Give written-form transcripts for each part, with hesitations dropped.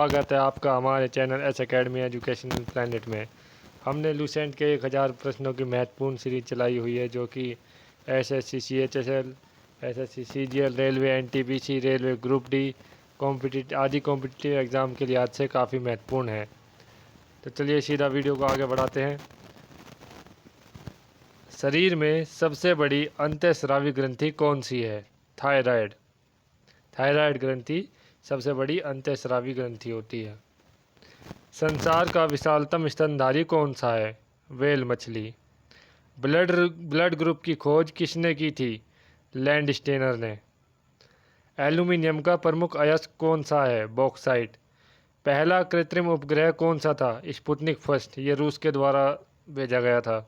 स्वागत है आपका हमारे channel S academy educational planet में। हमने लूसेंट के 1000 प्रश्नों की महत्वपूर्ण सीरीज चलाई हुई है, जो कि SSC CHSL, SSC CGL, railway NTPC, railway group D आदि कॉम्पिटिटिव एग्ज़ाम के लिहाज से काफ़ी महत्वपूर्ण है। तो चलिए सीधा वीडियो को आगे बढ़ाते हैं। शरीर में सबसे बड़ी अंतःस्रावी ग्रंथि कौन सी है? थायराइड। थायराइड ग्रंथि सबसे बड़ी अंतःस्रावी ग्रंथि होती है। संसार का विशालतम स्तनधारी कौन सा है? व्हेल मछली। ब्लड ग्रुप की खोज किसने की थी? लैंडस्टेनर ने। एल्यूमीनियम का प्रमुख अयस्क कौन सा है? बॉक्साइट। पहला कृत्रिम उपग्रह कौन सा था? Sputnik first. ये रूस के द्वारा भेजा गया था।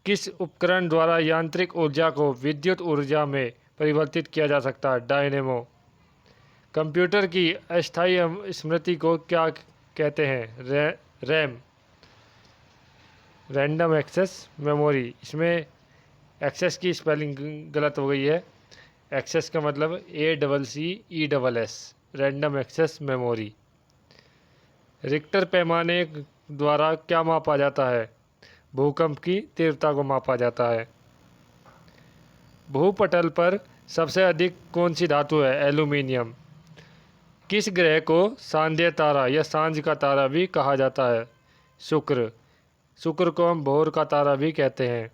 किस उपकरण द्वारा यांत्रिक ऊर्जा को विद्युत ऊर्जा में परिवर्तित किया जा सकता है? डायनेमो। कंप्यूटर की अस्थायी स्मृति को क्या कहते हैं? RAM, random access memory. इसमें एक्सेस की स्पेलिंग गलत हो गई है। एक्सेस का मतलब ACCESS, random access memory. Richter पैमाने द्वारा क्या मापा जाता है? भूकंप की तीव्रता को मापा जाता है। भूपटल पर सबसे अधिक कौन सी धातु है? एल्यूमीनियम। किस ग्रह को सांध्य तारा या सांझ का तारा भी कहा जाता है? शुक्र। शुक्र को हम भोर का तारा भी कहते हैं।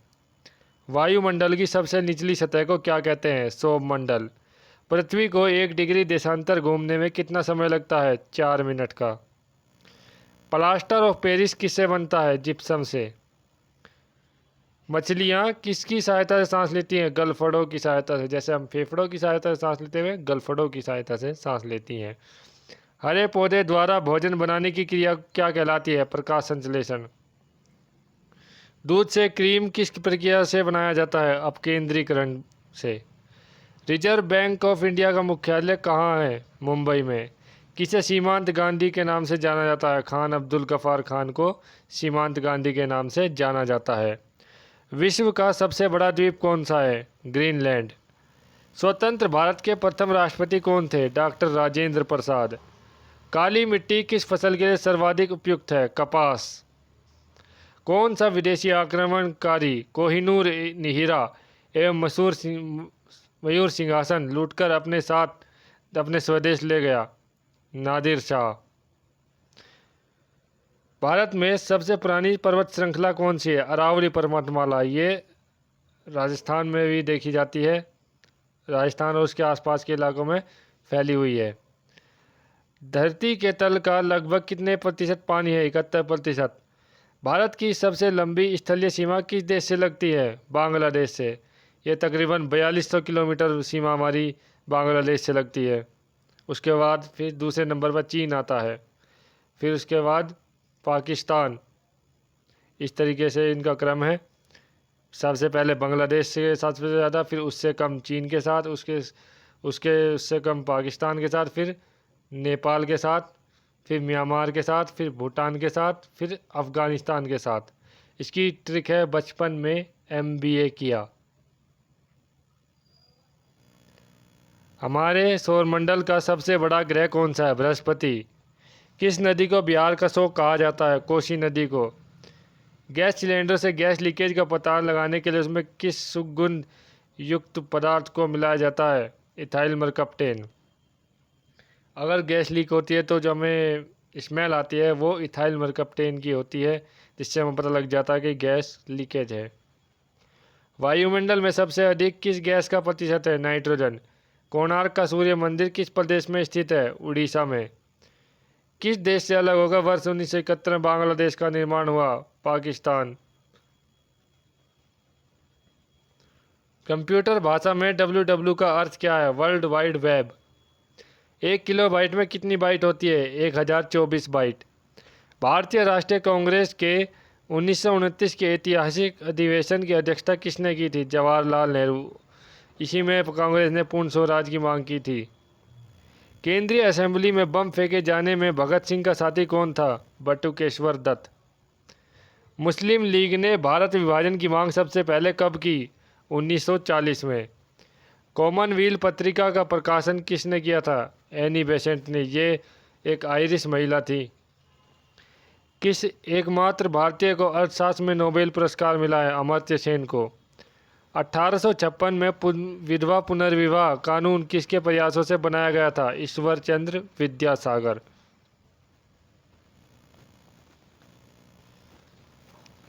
वायुमंडल की सबसे निचली सतह को क्या कहते हैं? सौरमंडल। पृथ्वी को 1 डिग्री देशांतर घूमने में कितना समय लगता है? 4 मिनट का। प्लास्टर ऑफ पेरिस किससे बनता है? जिप्सम से। मछलियाँ किसकी सहायता से सांस लेती हैं? गलफड़ों की सहायता से। जैसे हम फेफड़ों की सहायता से सांस लेते हुए गलफड़ों की सहायता से सांस लेती हैं। हरे पौधे द्वारा भोजन बनाने की क्रिया क्या कहलाती है? प्रकाश संश्लेषण। दूध से क्रीम किस प्रक्रिया से बनाया जाता है? अपकेंद्रीकरण से। रिजर्व बैंक ऑफ इंडिया का मुख्यालय कहाँ है? मुंबई में। किसे सीमांत गांधी के नाम से जाना जाता है? खान अब्दुल गफ्फार खान को सीमांत गांधी के नाम से जाना जाता है। विश्व का सबसे बड़ा द्वीप कौन सा है? ग्रीनलैंड। स्वतंत्र भारत के प्रथम राष्ट्रपति कौन थे? डॉक्टर राजेंद्र प्रसाद। काली मिट्टी किस फसल के लिए सर्वाधिक उपयुक्त है? कपास। कौन सा विदेशी आक्रमणकारी कोहिनूर हीरा एवं मयूर सिंहासन लूटकर अपने साथ अपने स्वदेश ले गया? नादिर शाह। भारत में सबसे पुरानी पर्वत श्रृंखला कौन सी है? अरावली पर्वतमाला। ये राजस्थान में भी देखी जाती है। राजस्थान और उसके आसपास के इलाकों में फैली हुई है। धरती के तल का लगभग कितने प्रतिशत पानी है? 71%। भारत की सबसे लंबी स्थलीय सीमा किस देश से लगती है? बांग्लादेश से। ये तकरीबन 4200 किलोमीटर सीमा हमारी बांग्लादेश से लगती है। उसके बाद फिर दूसरे नंबर पर चीन आता है, फिर उसके बाद पाकिस्तान। इस तरीके से इनका क्रम है। सबसे पहले बांग्लादेश से सबसे ज़्यादा, फिर उससे कम चीन के साथ, उससे कम पाकिस्तान के साथ, फिर नेपाल के साथ, फिर म्यांमार के साथ, फिर भूटान के साथ, फिर अफ़गानिस्तान के साथ। इसकी ट्रिक है बचपन में MBA किया। हमारे सौरमंडल का सबसे बड़ा ग्रह कौन सा है? बृहस्पति। किस नदी को बिहार का शोक कहा जाता है? कोसी नदी को। गैस सिलेंडर से गैस लीकेज का पता लगाने के लिए उसमें किस सुगंध युक्त पदार्थ को मिलाया जाता है? Ethyl mercaptan. अगर गैस लीक होती है तो जो हमें स्मेल आती है वो इथाइल मरकप्टेन की होती है, जिससे हमें पता लग जाता है कि गैस लीकेज है। वायुमंडल में सबसे अधिक किस गैस का प्रतिशत है? नाइट्रोजन। कोणार्क का सूर्य मंदिर किस प्रदेश में स्थित है? उड़ीसा में। किस देश से अलग होकर वर्ष 1971 में बांग्लादेश का निर्माण हुआ? पाकिस्तान। कंप्यूटर भाषा में WW का अर्थ क्या है? World wide web. 1 किलोबाइट में कितनी बाइट होती है? 1024 बाइट। भारतीय राष्ट्रीय कांग्रेस के 1929 के ऐतिहासिक अधिवेशन की अध्यक्षता किसने की थी? जवाहरलाल नेहरू। इसी में कांग्रेस ने पूर्ण स्वराज की मांग की थी। केंद्रीय असेंबली में बम फेंके जाने में भगत सिंह का साथी कौन था? बटुकेश्वर दत्त। मुस्लिम लीग ने भारत विभाजन की मांग सबसे पहले कब की? 1940 में। कॉमनवेल्थ पत्रिका का प्रकाशन किसने किया था? एनी बेसेंट ने। ये एक आयरिश महिला थी। किस एकमात्र भारतीय को अर्थशास्त्र में नोबेल पुरस्कार मिला है? अमर्त्य सेन को। 1856 में विधवा पुनर्विवाह कानून किसके प्रयासों से बनाया गया था? ईश्वर चंद्र विद्यासागर।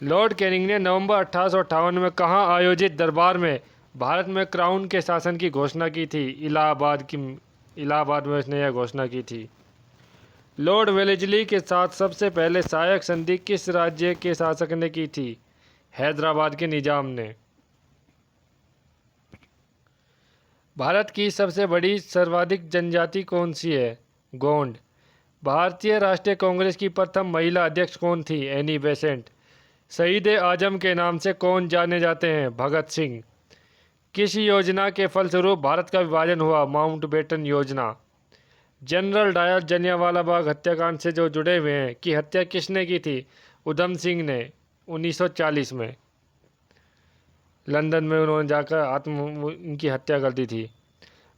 लॉर्ड कैनिंग ने नवंबर 1858 में कहाँ आयोजित दरबार में भारत में क्राउन के शासन की घोषणा की थी? इलाहाबाद में उसने यह घोषणा की थी। लॉर्ड वेलेस्ली के साथ सबसे पहले सहायक संधि किस राज्य के शासक ने की थी? हैदराबाद के निजाम ने। भारत की सबसे बड़ी सर्वाधिक जनजाति कौन सी है? गोंड। भारतीय राष्ट्रीय कांग्रेस की प्रथम महिला अध्यक्ष कौन थी? Annie Besant. शहीद आजम के नाम से कौन जाने जाते हैं? भगत सिंह। किस योजना के फलस्वरूप भारत का विभाजन हुआ? माउंटबेटन योजना। जनरल डायर जलियांवाला बाग हत्याकांड से जो जुड़े हुए हैं की हत्या किसने की थी? उधम सिंह ने 1940 में लंदन में उन्होंने जाकर इनकी हत्या कर दी थी।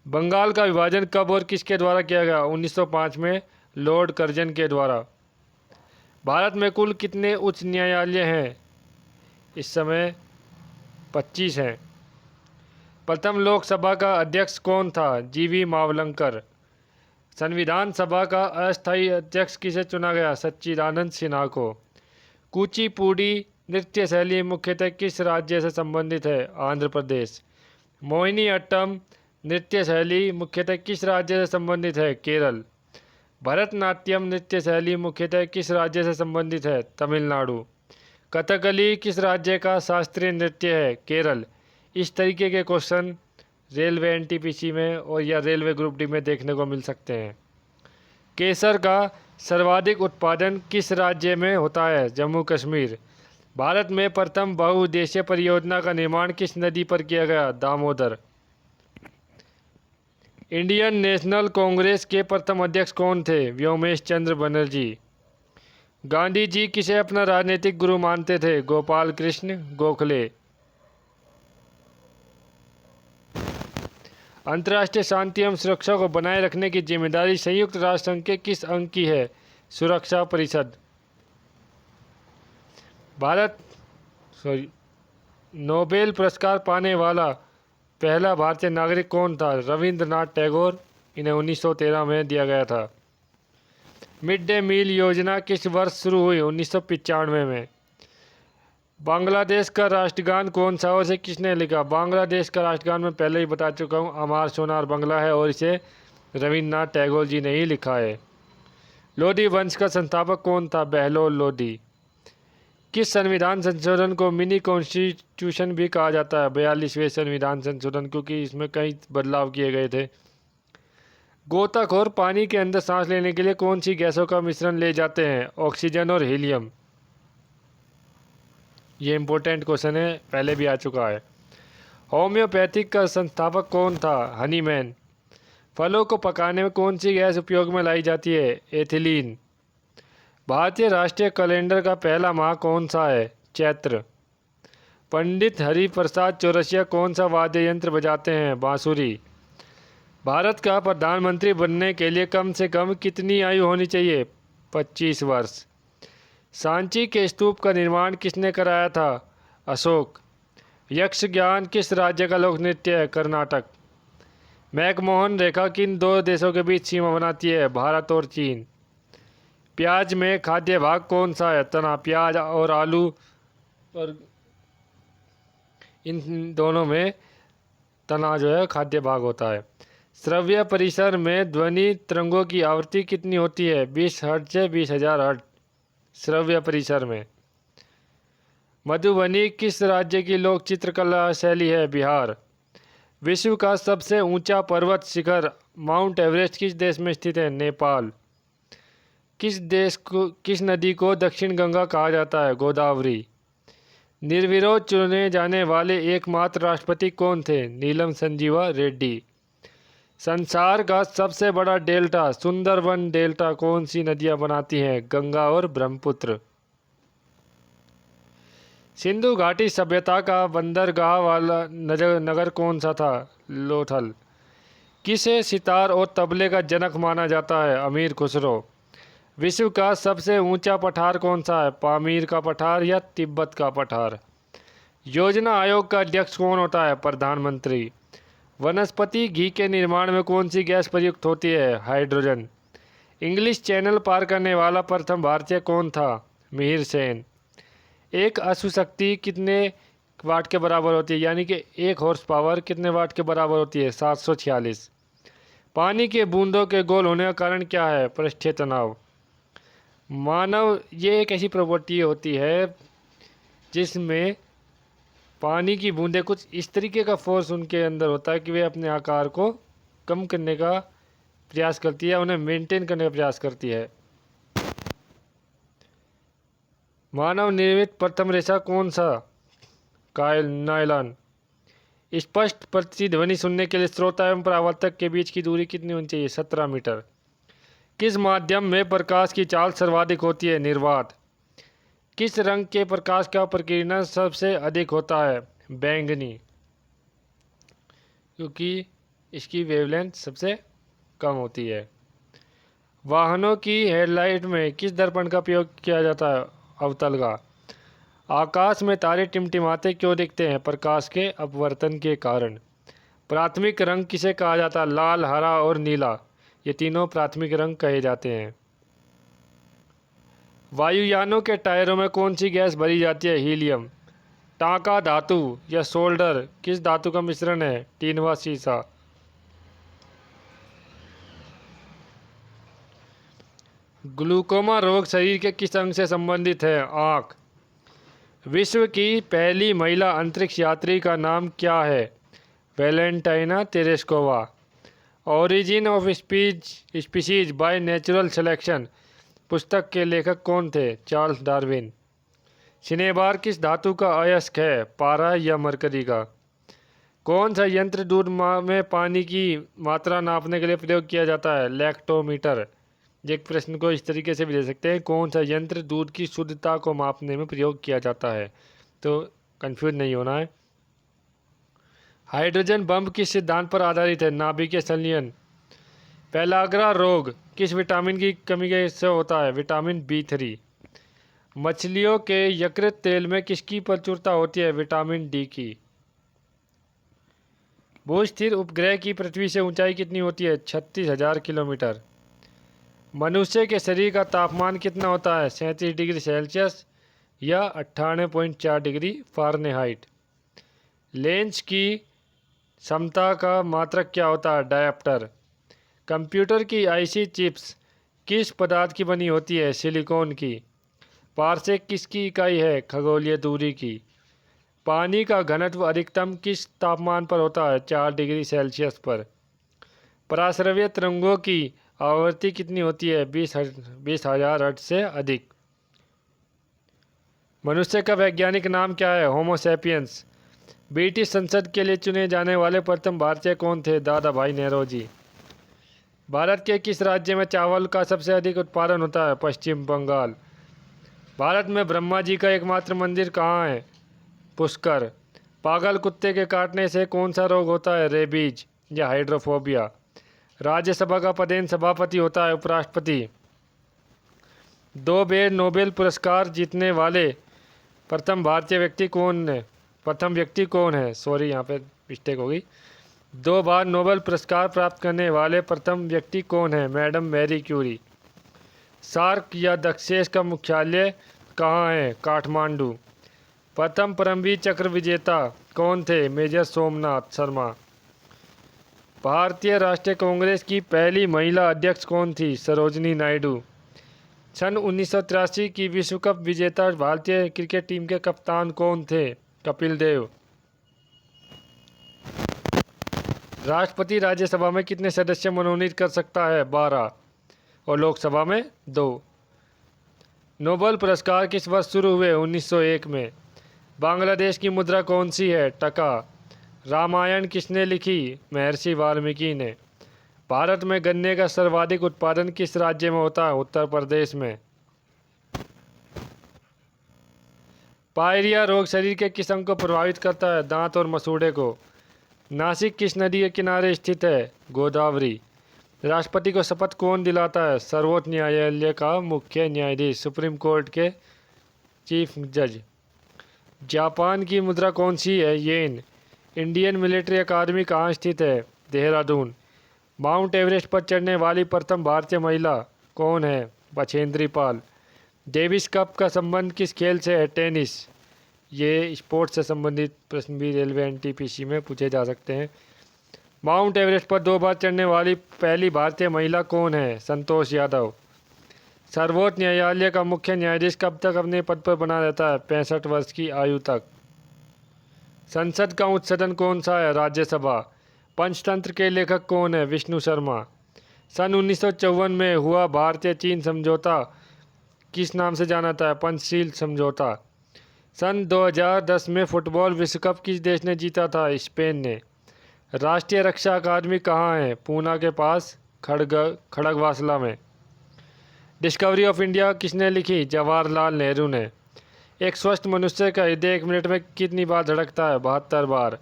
बंगाल का विभाजन कब और किसके द्वारा किया गया? 1905 में लॉर्ड कर्जन के द्वारा। भारत में कुल कितने उच्च न्यायालय हैं? इस समय 25 हैं। प्रथम लोकसभा का अध्यक्ष कौन था? जीवी मावलंकर। संविधान सभा का अस्थायी अध्यक्ष किसे चुना गया? सच्चिदानंद सिन्हा को। कुचिपुड़ी नृत्य शैली मुख्यतः किस राज्य से संबंधित है? आंध्र प्रदेश। मोहिनी अट्टम नृत्य शैली मुख्यतः किस राज्य से संबंधित है? केरल। भरतनाट्यम नृत्य शैली मुख्यतः किस राज्य से संबंधित है? तमिलनाडु। कथकली किस राज्य का शास्त्रीय नृत्य है? केरल। इस तरीके के क्वेश्चन रेलवे एनटीपीसी में और या रेलवे ग्रुप डी में देखने को मिल सकते हैं। केसर का सर्वाधिक उत्पादन किस राज्य में होता है? जम्मू कश्मीर। भारत में प्रथम बहुउद्देशीय परियोजना का निर्माण किस नदी पर किया गया? दामोदर। इंडियन नेशनल कांग्रेस के प्रथम अध्यक्ष कौन थे? व्योमेश चंद्र बनर्जी। गांधी जी किसे अपना राजनीतिक गुरु मानते थे? गोपाल कृष्ण गोखले। अंतर्राष्ट्रीय शांति एवं सुरक्षा को बनाए रखने की जिम्मेदारी संयुक्त राष्ट्र संघ के किस अंग की है? सुरक्षा परिषद। नोबेल पुरस्कार पाने वाला पहला भारतीय नागरिक कौन था? रविंद्रनाथ टैगोर। इन्हें 1913 में दिया गया था। मिड डे मील योजना किस वर्ष शुरू हुई? 1995 में। बांग्लादेश का राष्ट्रगान कौन सा और इसे किसने लिखा? बांग्लादेश का राष्ट्रगान मैं पहले ही बता चुका हूँ, अमार सोनार बंगला है और इसे रविंद्रनाथ टैगोर जी ने ही लिखा है। लोधी वंश का संस्थापक कौन था? बहलोल लोधी। किस संविधान संशोधन को मिनी कॉन्स्टिट्यूशन भी कहा जाता है? 42वें संविधान संशोधन, क्योंकि इसमें कई बदलाव किए गए थे। गोताखोर पानी के अंदर सांस लेने के लिए कौन सी गैसों का मिश्रण ले जाते हैं? ऑक्सीजन और हीलियम। ये इंपॉर्टेंट क्वेश्चन है, पहले भी आ चुका है। होम्योपैथिक का संस्थापक कौन था? हनीमैन। फलों को पकाने में कौन सी गैस उपयोग में लाई जाती है? एथिलीन। भारतीय राष्ट्रीय कैलेंडर का पहला माह कौन सा है? चैत्र। पंडित हरिप्रसाद चौरसिया कौन सा वाद्य यंत्र बजाते हैं? बांसुरी। भारत का प्रधानमंत्री बनने के लिए कम से कम कितनी आयु होनी चाहिए? 25 वर्ष। सांची के स्तूप का निर्माण किसने कराया था? अशोक। यक्षगान किस राज्य का लोक नृत्य है? कर्नाटक। मैकमोहन रेखा किन दो देशों के बीच सीमा बनाती है? भारत और चीन। प्याज में खाद्य भाग कौन सा है? तना। प्याज और आलू और इन दोनों में तना जो है खाद्य भाग होता है। श्रव्य परिसर में ध्वनि तरंगों की आवृत्ति कितनी होती है? 20 हर्ट्ज से 20,000 हर्ट्ज श्रव्य परिसर में। मधुबनी किस राज्य की लोक चित्रकला शैली है? बिहार। विश्व का सबसे ऊंचा पर्वत शिखर माउंट एवरेस्ट किस देश में स्थित है? नेपाल। किस नदी को दक्षिण गंगा कहा जाता है? गोदावरी। निर्विरोध चुने जाने वाले एकमात्र राष्ट्रपति कौन थे? नीलम संजीवा रेड्डी। संसार का सबसे बड़ा डेल्टा सुंदरबन डेल्टा कौन सी नदियां बनाती हैं? गंगा और ब्रह्मपुत्र। सिंधु घाटी सभ्यता का बंदरगाह वाला नगर कौन सा था? लोथल। किसे सितार और तबले का जनक माना जाता है? अमीर खुसरो। विश्व का सबसे ऊंचा पठार कौन सा है? पामीर का पठार या तिब्बत का पठार? योजना आयोग का अध्यक्ष कौन होता है? प्रधानमंत्री। वनस्पति घी के निर्माण में कौन सी गैस प्रयुक्त होती है? हाइड्रोजन। इंग्लिश चैनल पार करने वाला प्रथम भारतीय कौन था? मिहिर सेन। एक अशुशक्ति कितने वाट के बराबर होती है? यानी कि 1 हॉर्स पावर कितने वाट के बराबर होती है? 746। पानी के बूंदों के गोल होने का कारण क्या है? पृष्ठीय तनाव। मानव ये एक ऐसी प्रॉपर्टी होती है जिसमें पानी की बूंदें कुछ इस तरीके का फोर्स उनके अंदर होता है कि वे अपने आकार को कम करने का प्रयास करती है, उन्हें मेंटेन करने का प्रयास करती है। मानव निर्मित प्रथम रेशा कौन सा? कायल नायलॉन। स्पष्ट प्रतिध्वनि सुनने के लिए श्रोता एवं परावर्तक के बीच की दूरी कितनी होनी चाहिए? 17 मीटर। किस माध्यम में प्रकाश की चाल सर्वाधिक होती है? निर्वात। किस रंग के प्रकाश का प्रकीर्णन सबसे अधिक होता है? बैंगनी, क्योंकि इसकी वेवलेंथ सबसे कम होती है। वाहनों की हेडलाइट में किस दर्पण का प्रयोग किया जाता है? अवतल का। आकाश में तारे टिमटिमाते क्यों दिखते हैं? प्रकाश के अपवर्तन के कारण। प्राथमिक रंग किसे कहा जाता है? लाल, हरा और नीला, ये तीनों प्राथमिक रंग कहे जाते हैं। वायुयानों के टायरों में कौन सी गैस भरी जाती है? हीलियम। टांका धातु या सोल्डर किस धातु का मिश्रण है? टीन व सीसा। ग्लूकोमा रोग शरीर के किस अंग से संबंधित है? आँख। विश्व की पहली महिला अंतरिक्ष यात्री का नाम क्या है? Valentina Tereshkova. Origin of species by natural selection पुस्तक के लेखक कौन थे? Charles Darwin. सिनेबार किस धातु का अयस्क है? पारा या मरकरी का। कौन सा यंत्र दूध में पानी की मात्रा नापने के लिए प्रयोग किया जाता है? लैक्टोमीटर। एक प्रश्न को इस तरीके से भी दे सकते हैं, कौन सा यंत्र दूध की शुद्धता को मापने में प्रयोग किया जाता है? तो कंफ्यूज नहीं होना है। हाइड्रोजन बम किस सिद्धांत पर आधारित है? नाभिकीय संलयन। पेलाग्रा रोग किस विटामिन की कमी से होता है? Vitamin B3। मछलियों के यकृत तेल में किसकी प्रचुरता होती है? विटामिन D की। भूस्थिर उपग्रह की पृथ्वी से ऊंचाई कितनी होती है? 36,000 किलोमीटर। मनुष्य के शरीर का तापमान कितना होता है? 37 डिग्री सेल्सियस या 98.4 डिग्री फ़ारेनहाइट। लेंस की क्षमता का मात्रक क्या होता है? डायप्टर। कंप्यूटर की आईसी चिप्स किस पदार्थ की बनी होती है? सिलिकॉन की। पारसेक किसकी इकाई है? खगोलीय दूरी की। पानी का घनत्व अधिकतम किस तापमान पर होता है? 4 डिग्री सेल्सियस पर। पराश्रव्य तरंगों की आवृत्ति कितनी होती है? 20,000 हर्ट्ज से अधिक। मनुष्य का वैज्ञानिक नाम क्या है? Homo sapiens. ब्रिटिश संसद के लिए चुने जाने वाले प्रथम भारतीय कौन थे? दादा भाई नेहरू। भारत के किस राज्य में चावल का सबसे अधिक उत्पादन होता है? पश्चिम बंगाल। भारत में ब्रह्मा जी का एकमात्र मंदिर कहाँ है? पुष्कर। पागल कुत्ते के काटने से कौन सा रोग होता है? रेबीज या हाइड्रोफोबिया। राज्यसभा का पदेन सभापति होता है? उपराष्ट्रपति। 2 बार नोबेल पुरस्कार जीतने वाले प्रथम व्यक्ति कौन है? सॉरी, यहाँ पे मिस्टेक हो गई। 2 बार नोबेल पुरस्कार प्राप्त करने वाले प्रथम व्यक्ति कौन है? Madam Marie Curie. सार्क या दक्षेश का मुख्यालय कहाँ है? काठमांडू। प्रथम परमवीर चक्र विजेता कौन थे? मेजर सोमनाथ शर्मा। भारतीय राष्ट्रीय कांग्रेस की पहली महिला अध्यक्ष कौन थी? सरोजिनी नायडू। सन 1983 की विश्व कप विजेता भारतीय क्रिकेट टीम के कप्तान कौन थे? कपिल देव। राष्ट्रपति राज्यसभा में कितने सदस्य मनोनीत कर सकता है? 12 और लोकसभा में 2। नोबेल पुरस्कार किस वर्ष शुरू हुए? 1901 में। बांग्लादेश की मुद्रा कौन सी है? टका। रामायण किसने लिखी? महर्षि वाल्मीकि ने। भारत में गन्ने का सर्वाधिक उत्पादन किस राज्य में होता है? उत्तर प्रदेश में। पायरिया रोग शरीर के किस अंग को प्रभावित करता है? दांत और मसूड़े को। नासिक किस नदी के किनारे स्थित है? गोदावरी। राष्ट्रपति को शपथ कौन दिलाता है? सर्वोच्च न्यायालय का मुख्य न्यायाधीश, सुप्रीम कोर्ट के चीफ जज। जापान की मुद्रा कौन सी है? येन। इंडियन मिलिट्री अकादमी कहाँ स्थित है? देहरादून। माउंट एवरेस्ट पर चढ़ने वाली प्रथम भारतीय महिला कौन है? बछेंद्री पाल। डेविस कप का संबंध किस खेल से है? टेनिस। ये स्पोर्ट्स से संबंधित प्रश्न भी रेलवे एनटीपीसी में पूछे जा सकते हैं। माउंट एवरेस्ट पर 2 बार चढ़ने वाली पहली भारतीय महिला कौन है? संतोष यादव। सर्वोच्च न्यायालय का मुख्य न्यायाधीश कब तक अपने पद पर बना रहता है? 65 वर्ष की आयु तक। संसद का उच्च सदन कौन सा है? राज्यसभा। पंचतंत्र के लेखक कौन है? विष्णु शर्मा। सन 1954 में हुआ भारतीय चीन समझौता किस नाम से जाना जाता है? पंचशील समझौता। सन 2010 में फुटबॉल विश्व कप किस देश ने जीता था? स्पेन ने। राष्ट्रीय रक्षा अकादमी कहाँ है? पूना के पास खड़गवासला में। डिस्कवरी ऑफ इंडिया किसने लिखी? जवाहरलाल नेहरू ने। एक स्वस्थ मनुष्य का हृदय 1 मिनट में कितनी बार धड़कता है? 72 बार।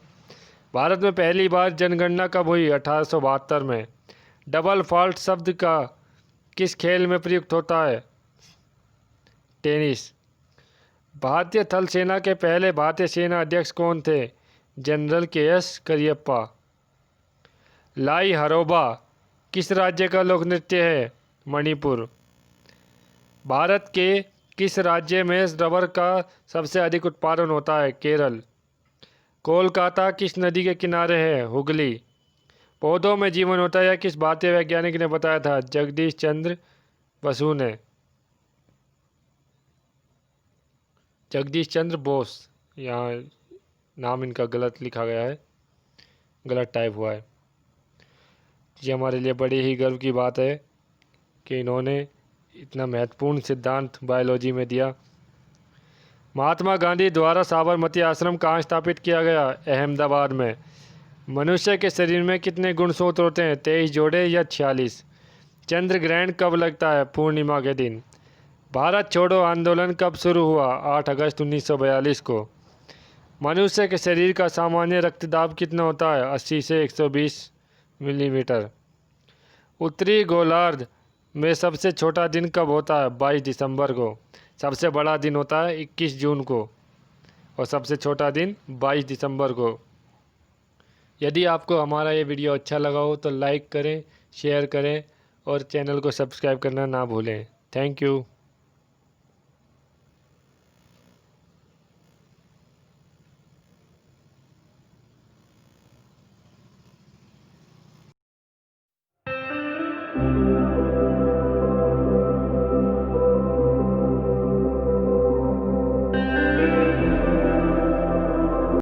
भारत में पहली बार जनगणना कब हुई? 1872 में। डबल फॉल्ट शब्द का किस खेल में प्रयुक्त होता है? टेनिस। भारतीय थल सेना के पहले भारतीय सेना अध्यक्ष कौन थे? General KS. करियप्पा। लाई हरोबा किस राज्य का लोक नृत्य है? मणिपुर। भारत के किस राज्य में रबर का सबसे अधिक उत्पादन होता है? केरल। कोलकाता किस नदी के किनारे है? हुगली। पौधों में जीवन होता है यह किस भारतीय वैज्ञानिक ने बताया था? जगदीश चंद्र बसु ने। जगदीश चंद्र बोस। यहाँ नाम इनका गलत लिखा गया है, गलत टाइप हुआ है। ये हमारे लिए बड़ी ही गर्व की बात है कि इन्होंने इतना महत्वपूर्ण सिद्धांत बायोलॉजी में दिया। महात्मा गांधी द्वारा साबरमती आश्रम कहाँ स्थापित किया गया? अहमदाबाद में। मनुष्य के शरीर में कितने गुणसूत्र होते हैं? 23 जोड़े या 46? चंद्र ग्रहण कब लगता है? पूर्णिमा के दिन। भारत छोड़ो आंदोलन कब शुरू हुआ? 8 अगस्त 1942 को। मनुष्य के शरीर का सामान्य रक्तदाब कितना होता है? 80 से 120 मिलीमीटर। उत्तरी गोलार्ध में सबसे छोटा दिन कब होता है? 22 दिसंबर को। सबसे बड़ा दिन होता है 21 जून को और सबसे छोटा दिन 22 दिसंबर को। यदि आपको हमारा ये वीडियो अच्छा लगा हो तो लाइक करें, शेयर करें और चैनल को सब्सक्राइब करना ना भूलें। Thank you.